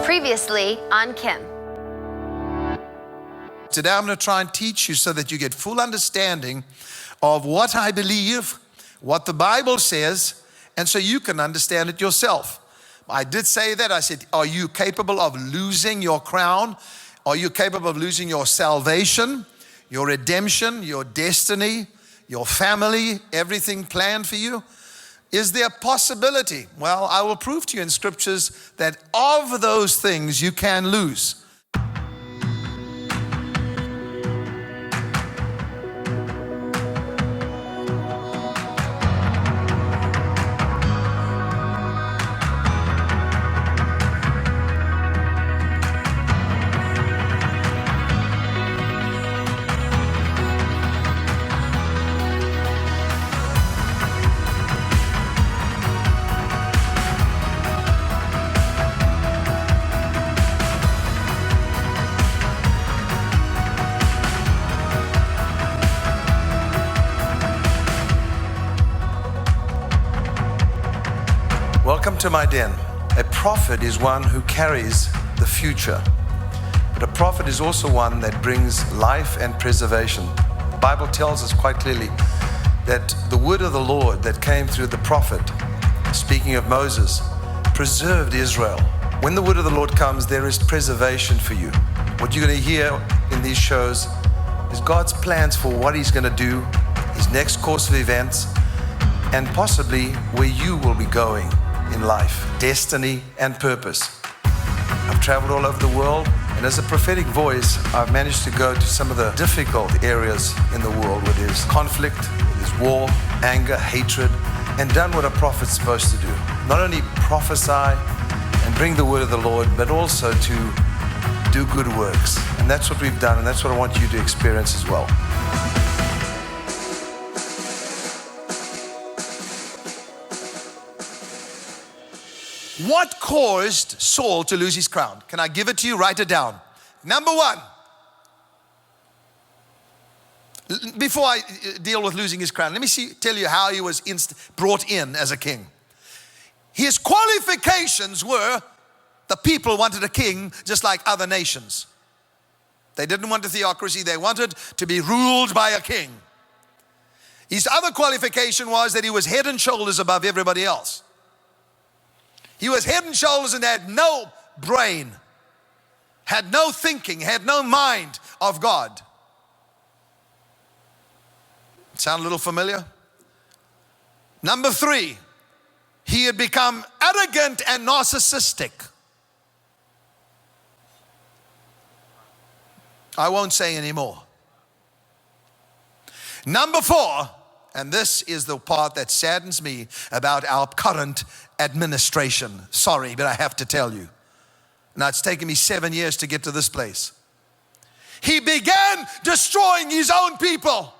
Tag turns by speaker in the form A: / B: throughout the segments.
A: Previously on Kim.
B: Today I'm going to try and teach you so that you get full understanding of what I believe, what the Bible says, and so you can understand it yourself. I did say that. I said, are you capable of losing your crown? Are you capable of losing your salvation, your redemption, your destiny, your family, everything planned for you? Is there a possibility? Well, I will prove to you in scriptures that of those things you can lose. Welcome to my den. A prophet is one who carries the future, but a prophet is also one that brings life and preservation. The Bible tells us quite clearly that the word of the Lord that came through the prophet, speaking of Moses, preserved Israel. When the word of the Lord comes, there is preservation for you. What you're going to hear in these shows is God's plans for what He's going to do, His next course of events, and possibly where you will be going in life, destiny and purpose. I've traveled all over the world, and as a prophetic voice, I've managed to go to some of the difficult areas in the world where there's conflict, where there's war, anger, hatred, and done what a prophet's supposed to do. Not only prophesy and bring the word of the Lord, but also to do good works. And that's what we've done, and that's what I want you to experience as well. What caused Saul to lose his crown? Can I give it to you? Write it down. Number one, before I deal with losing his crown, let me tell you how he was brought in as a king. His qualifications were the people wanted a king just like other nations. They didn't want a theocracy. They wanted to be ruled by a king. His other qualification was that he was head and shoulders above everybody else. He was head and shoulders and had no brain, had no thinking, had no mind of God. Sound a little familiar? Number three, he had become arrogant and narcissistic. I won't say anymore. Number four, and this is the part that saddens me about our current administration. Sorry, but I have to tell you. Now, it's taken me 7 years to get to this place. He began destroying his own people.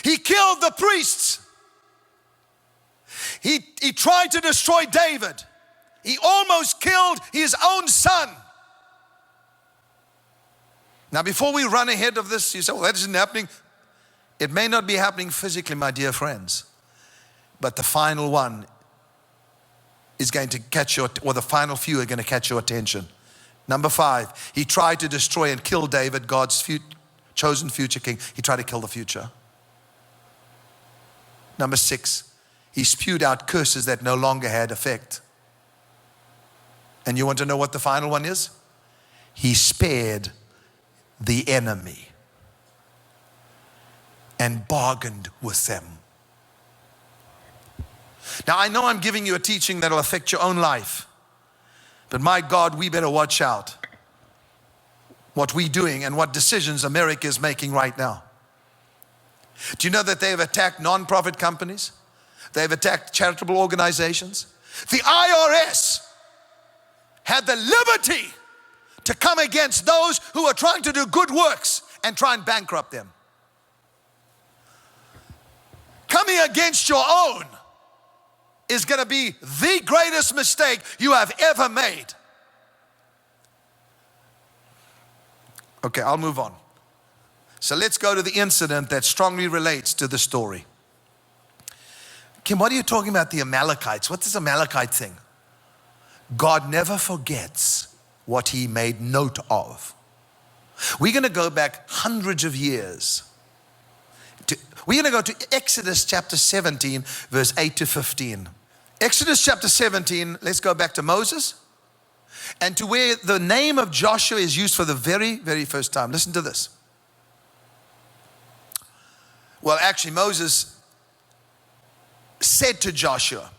B: He killed the priests. He tried to destroy David. He almost killed his own son. Now, before we run ahead of this, you say, well, that isn't happening. It may not be happening physically, my dear friends, but the final one is going to catch your, or the final few are going to catch your attention. Number five, he tried to destroy and kill David, God's chosen future king. He tried to kill the future. Number six, he spewed out curses that no longer had effect. And you want to know what the final one is? He spared the enemy and bargained with them. Now, I know I'm giving you a teaching that will affect your own life, but my God, we better watch out what we're doing and what decisions America is making right now. Do you know that they have attacked non-profit companies? They've attacked charitable organizations. The IRS had the liberty to come against those who are trying to do good works and try and bankrupt them. Coming against your own is going to be the greatest mistake you have ever made. Okay, I'll move on. So let's go to the incident that strongly relates to the story. Kim, what are you talking about, the Amalekites? What's this Amalekite thing? God never forgets what he made note of. We're going to go back hundreds of years. We're going to go to Exodus chapter 17, verse 8 to 15. Exodus chapter 17, let's go back to Moses, and to where the name of Joshua is used for the very, very first time. Listen to this. Well, actually, Moses said to Joshua,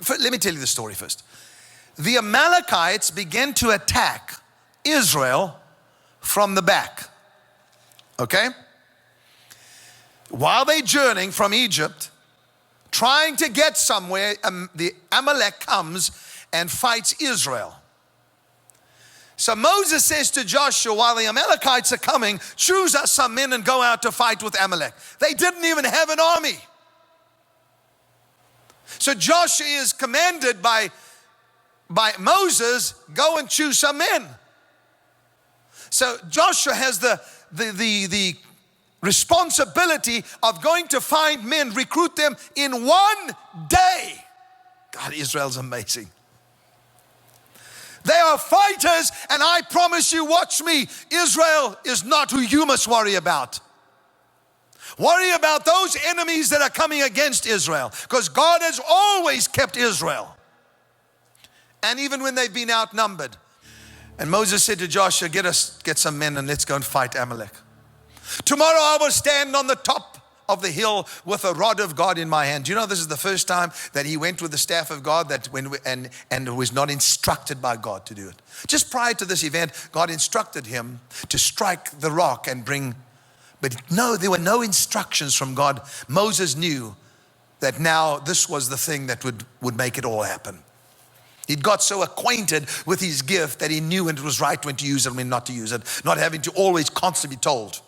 B: let me tell you the story first. The Amalekites began to attack Israel from the back. Okay? While they're journeying from Egypt, trying to get somewhere, the Amalek comes and fights Israel. So Moses says to Joshua, while the Amalekites are coming, choose us some men and go out to fight with Amalek. They didn't even have an army. So Joshua is commanded by Moses, go and choose some men. So Joshua has the responsibility of going to find men, recruit them in one day. God, Israel's amazing. They are fighters, and I promise you, watch me, Israel is not who you must worry about. Worry about those enemies that are coming against Israel, because God has always kept Israel. And even when they've been outnumbered. And Moses said to Joshua, get some men and let's go and fight Amalek. Tomorrow I will stand on the top of the hill with a rod of God in my hand. Do you know this is the first time that he went with the staff of God and was not instructed by God to do it. Just prior to this event, God instructed him to strike the rock and bring, but no, there were no instructions from God. Moses knew that now this was the thing that would make it all happen. He'd got so acquainted with his gift that he knew when it was right when to use it and when not to use it, not having to always constantly be told.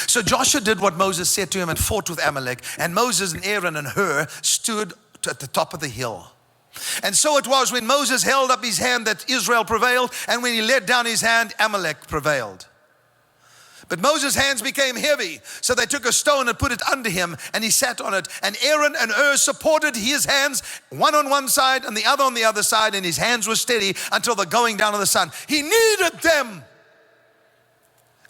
B: So Joshua did what Moses said to him and fought with Amalek. And Moses and Aaron and Hur stood at the top of the hill. And so it was when Moses held up his hand that Israel prevailed, and when he let down his hand, Amalek prevailed. But Moses' hands became heavy, so they took a stone and put it under him, and he sat on it. And Aaron and Hur supported his hands, one on one side and the other on the other side, and his hands were steady until the going down of the sun. He needed them.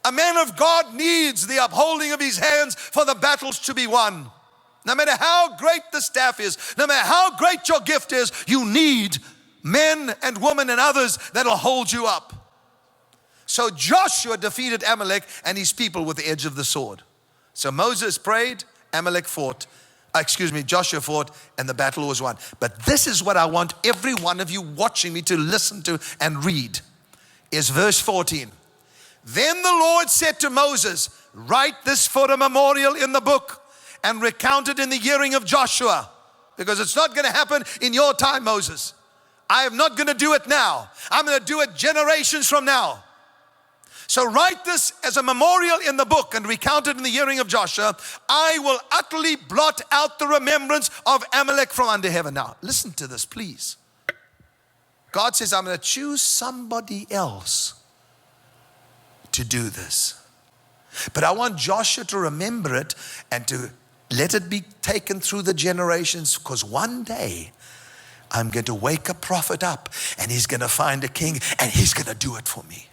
B: A man of God needs the upholding of his hands for the battles to be won. No matter how great the staff is, no matter how great your gift is, you need men and women and others that will hold you up. So Joshua defeated Amalek and his people with the edge of the sword. So Moses prayed, Joshua fought, and the battle was won. But this is what I want every one of you watching me to listen to and read, is verse 14. Then the Lord said to Moses, write this for a memorial in the book and recount it in the hearing of Joshua, because it's not going to happen in your time, Moses. I am not going to do it now. I'm going to do it generations from now. So write this as a memorial in the book and recount it in the hearing of Joshua. I will utterly blot out the remembrance of Amalek from under heaven. Now, listen to this, please. God says, I'm going to choose somebody else to do this. But I want Joshua to remember it and to let it be taken through the generations, because one day I'm going to wake a prophet up and he's going to find a king and he's going to do it for me.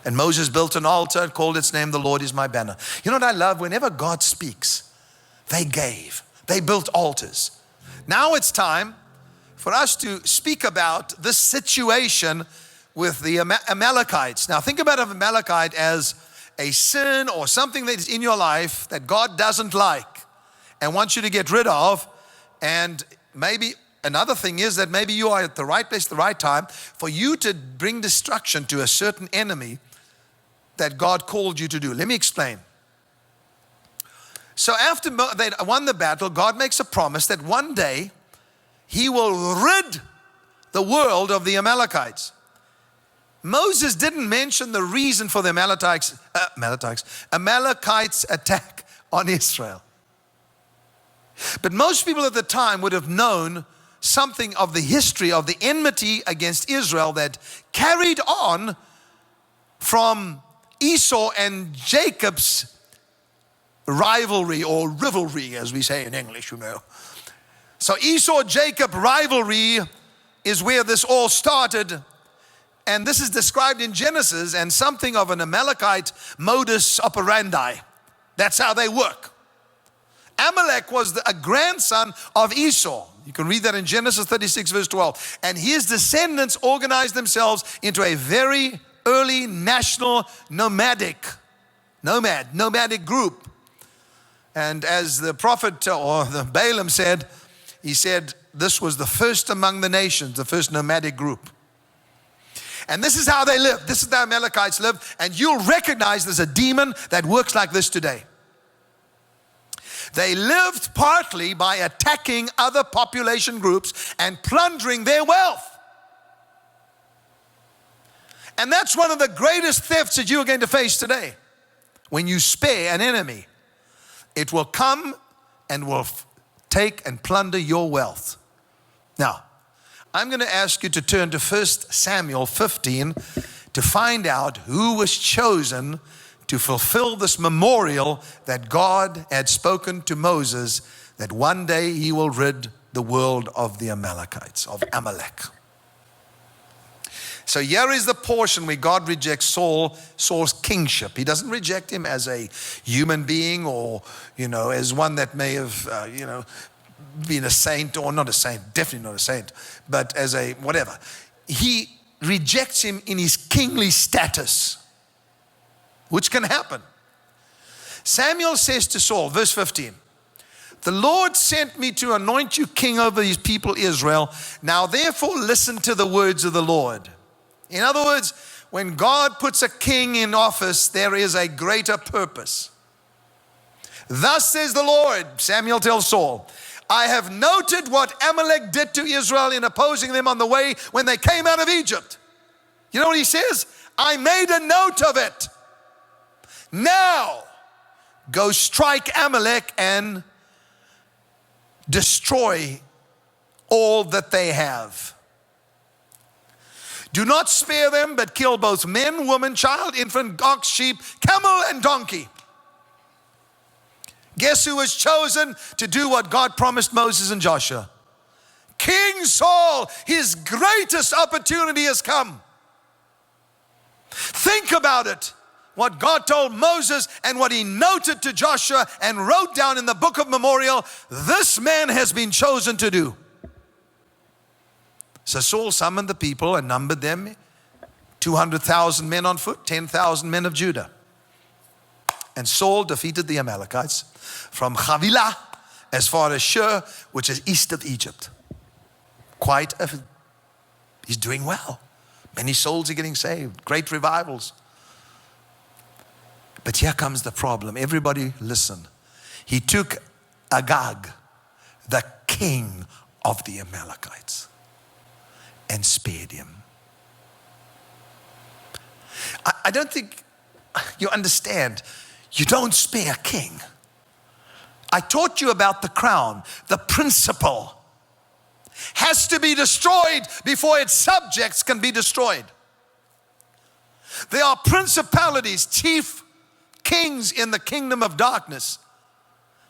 B: And Moses built an altar and called its name, the Lord is my banner. You know what I love? Whenever God speaks, they built altars. Now it's time for us to speak about this situation with the Amalekites. Now think about an Amalekite as a sin or something that is in your life that God doesn't like and wants you to get rid of. And maybe another thing is that maybe you are at the right place at the right time for you to bring destruction to a certain enemy that God called you to do. Let me explain. So after they won the battle, God makes a promise that one day he will rid the world of the Amalekites. Moses didn't mention the reason for the Amalekites attack on Israel. But most people at the time would have known something of the history of the enmity against Israel that carried on from Esau and Jacob's rivalry, or rivalry as we say in English, you know. So Esau-Jacob rivalry is where this all started. And this is described in Genesis and something of an Amalekite modus operandi. That's how they work. Amalek was a grandson of Esau. You can read that in Genesis 36 verse 12. And his descendants organized themselves into a very early national nomadic group. And as the prophet or the Balaam said, he said this was the first among the nations, the first nomadic group. And this is how they live. This is how Amalekites live. And you'll recognize there's a demon that works like this today. They lived partly by attacking other population groups and plundering their wealth. And that's one of the greatest thefts that you are going to face today. When you spare an enemy, it will come and will take and plunder your wealth. Now, I'm going to ask you to turn to 1 Samuel 15 to find out who was chosen to fulfill this memorial that God had spoken to Moses, that one day he will rid the world of the Amalekites, of Amalek. So here is the portion where God rejects Saul's kingship. He doesn't reject him as a human being or, as one that may have, been a saint or not a saint, definitely not a saint, but as a whatever. He rejects him in his kingly status, which can happen. Samuel says to Saul, verse 15, the Lord sent me to anoint you king over his people Israel. Now therefore listen to the words of the Lord. In other words, when God puts a king in office, there is a greater purpose. Thus says the Lord, Samuel tells Saul, I have noted what Amalek did to Israel in opposing them on the way when they came out of Egypt. You know what he says? I made a note of it. Now, go strike Amalek and destroy all that they have. Do not spare them, but kill both men, woman, child, infant, ox, sheep, camel, and donkey. Guess who was chosen to do what God promised Moses and Joshua? King Saul. His greatest opportunity has come. Think about it. What God told Moses and what he noted to Joshua and wrote down in the book of memorial, this man has been chosen to do. So Saul summoned the people and numbered them, 200,000 men on foot, 10,000 men of Judah. And Saul defeated the Amalekites from Havilah as far as Shur, which is east of Egypt. He's doing well. Many souls are getting saved. Great revivals. But here comes the problem. Everybody listen. He took Agag, the king of the Amalekites, and spared him. I don't think you understand. You don't spare a king. I taught you about the crown. The principle has to be destroyed before its subjects can be destroyed. There are principalities, chief kings in the kingdom of darkness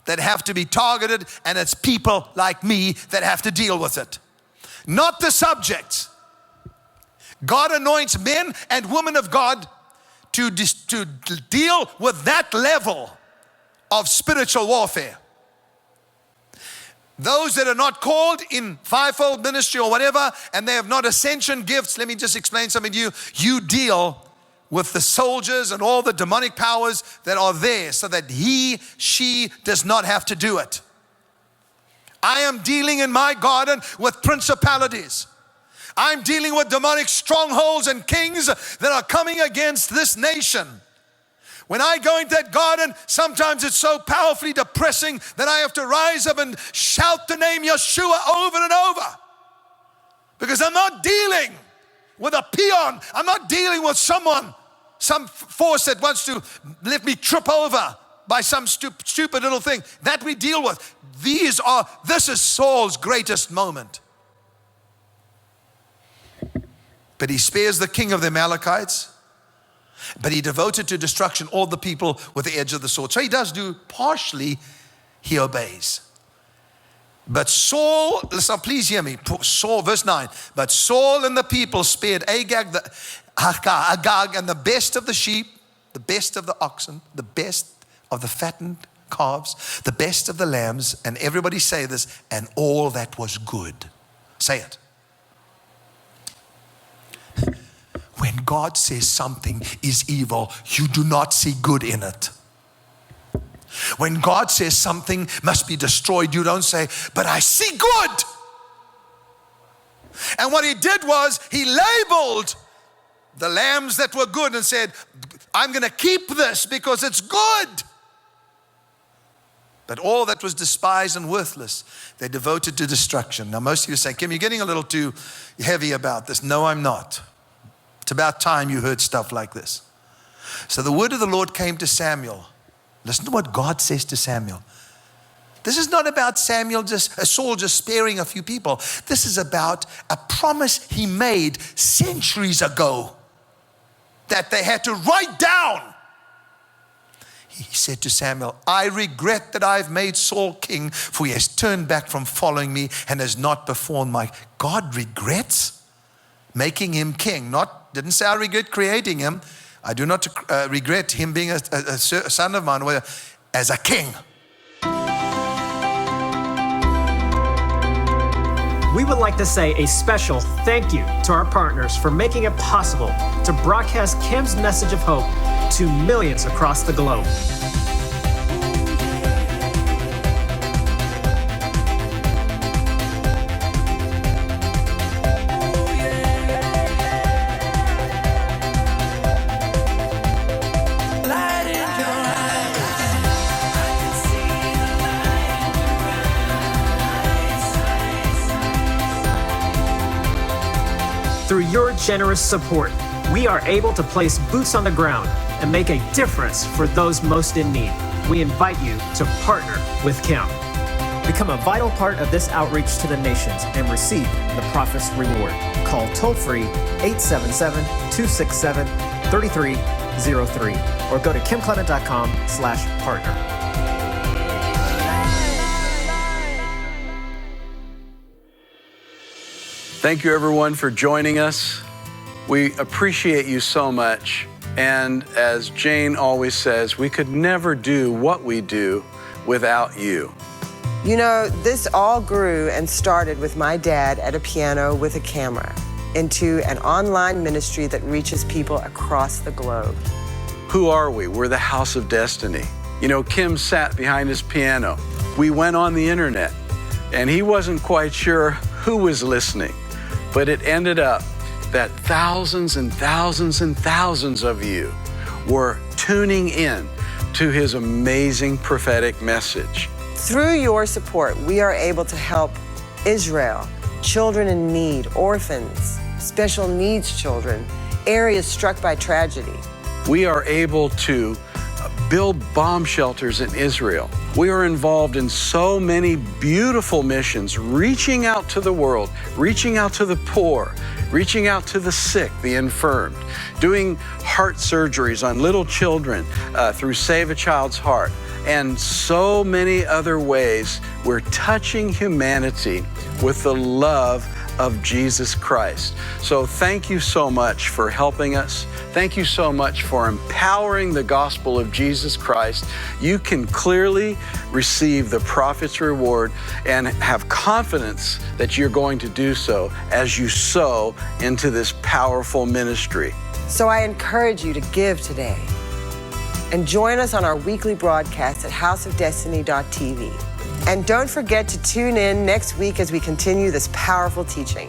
B: that have to be targeted, and it's people like me that have to deal with it, not the subjects. God anoints men and women of God to deal with that level of spiritual warfare. Those that are not called in fivefold ministry or whatever, and they have not ascension gifts, let me just explain something to you. You deal with the soldiers and all the demonic powers that are there so that she does not have to do it. I am dealing in my garden with principalities. I'm dealing with demonic strongholds and kings that are coming against this nation. When I go into that garden, sometimes it's so powerfully depressing that I have to rise up and shout the name Yeshua over and over. Because I'm not dealing with a peon. I'm not dealing with some force that wants to let me trip over by some stupid little thing. That we deal with. This is Saul's greatest moment. But he spares the king of the Amalekites. But he devoted to destruction all the people with the edge of the sword. So he does do partially, he obeys. But Saul, listen, please hear me. Saul, verse 9. But Saul and the people spared Agag, and the best of the sheep, the best of the oxen, the best of the fattened calves, the best of the lambs, and everybody say this, and all that was good. Say it. When God says something is evil, you do not see good in it. When God says something must be destroyed, you don't say, but I see good. And what he did was he labeled the lambs that were good and said, I'm going to keep this because it's good. But all that was despised and worthless, they devoted to destruction. Now most of you say, Kim, you're getting a little too heavy about this. No, I'm not. It's about time you heard stuff like this. So the word of the Lord came to Samuel. Listen to what God says to Samuel. This is not about Saul just sparing a few people. This is about a promise he made centuries ago that they had to write down. He said to Samuel, I regret that I've made Saul king, for he has turned back from following me and has not performed my. God regrets making him king. Didn't say I regret creating him. I do not regret him being a son of mine as a king.
A: We would like to say a special thank you to our partners for making it possible to broadcast Kim's message of hope to millions across the globe. Through your generous support, we are able to place boots on the ground and make a difference for those most in need. We invite you to partner with Kim. Become a vital part of this outreach to the nations and receive the Prophet's Reward. Call toll-free 877-267-3303 or go to kimclement.com/partner.
C: Thank you, everyone, for joining us. We appreciate you so much. And as Jane always says, we could never do what we do without you.
D: You know, this all grew and started with my dad at a piano with a camera into an online ministry that reaches people across the globe.
C: Who are we? We're the House of Destiny. You know, Kim sat behind his piano. We went on the internet, and he wasn't quite sure who was listening. But it ended up that thousands and thousands and thousands of you were tuning in to his amazing prophetic message.
D: Through your support, we are able to help Israel, children in need, orphans, special needs children, areas struck by tragedy.
C: We are able to build bomb shelters in Israel. We are involved in so many beautiful missions, reaching out to the world, reaching out to the poor, reaching out to the sick, the infirmed, doing heart surgeries on little children through Save a Child's Heart, and so many other ways we're touching humanity with the love of Jesus Christ. So thank you so much for helping us. Thank you so much for empowering the gospel of Jesus Christ. You can clearly receive the Prophet's Reward and have confidence that you're going to do so as you sow into this powerful ministry.
D: So I encourage you to give today and join us on our weekly broadcast at houseofdestiny.tv. And don't forget to tune in next week as we continue this powerful teaching.